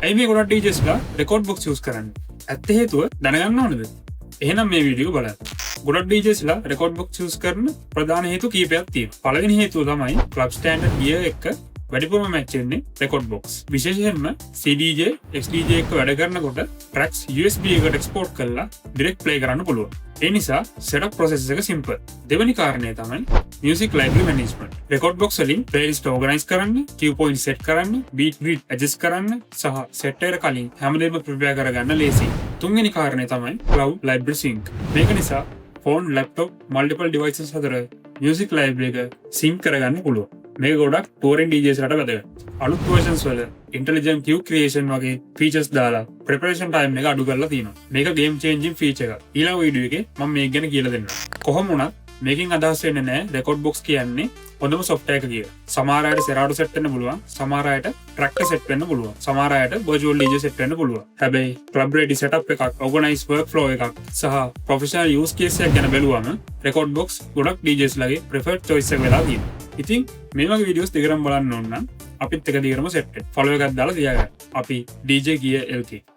ඇයි මේ ගොඩක් DJස්ලා රෙකෝඩ් බොක්ස් යූස් කරන්නේ? ඇත්ත හේතුව දැනගන්න ඕනද? එහෙනම් මේ වීඩියෝ බලන්න. ගොඩක් DJස්ලා රෙකෝඩ් බොක්ස් යූස් කරන ප්‍රධාන හේතු කීපයක් තියෙනවා. පළවෙනි හේතුව තමයි ක්ලබ් ස්ටෑන්ඩඩ් ගියර් එක වැඩිපුරම මැච් වෙන්නේ රෙකෝඩ් බොක්ස්. විශේෂයෙන්ම CDJ, XDJ එක වැඩ කරනකොට tracks USB එකට export කරලා direct play කරන්න පුළුවන්. ඒ නිසා setup process එක simple. දෙවෙනි කාරණය තමයි music library management. record box වලින් playlist organize කරන්න, cue point set කරන්න, beat grid adjust කරන්න සහ set එකට කලින් හැමදේම prepare කරගන්න ලේසියි. තුන්වෙනි කාරණය තමයි cloud library sync. මේක නිසා phone, laptop, multiple devices අතර music library එක sync කරගන්න පුළුවන්. මේක ගොඩක් touring DJs ලට වැදගත්. අලුත් versions වල intelligent queue creation වගේ features දාලා preparation time එක අඩු කරලා තියෙනවා. මේක game changing feature එකක්. ඊළඟ වීඩියෝ එකේ මම මේක ගැන කියලා දෙන්නම්. කොහොම වුණත් මේකෙන් අදහස් වෙන්නේ නැහැ record box කියන්නේ හොඳම software එක කියලා. සමහර අයට Serato set වෙන්න පුළුවන්, සමහර අයට Tractor set වෙන්න පුළුවන්, සමහර අයට virtual DJ set වෙන්න පුළුවන්. හැබැයි club ready setup එකක්, organized workflow එකක් සහ professional use case එකක් ගැන බැලුවම record box ගොඩක් DJs ලගේ preferred choice එක වෙලා තියෙනවා. ඉතින් මේ වගේ වීඩියෝස් දෙකම බලන්න ඕන නම් අපිත් එක දිගටම set වෙන්න. follow එකක් දාලා තියාගන්න. අපි DJ Gear LK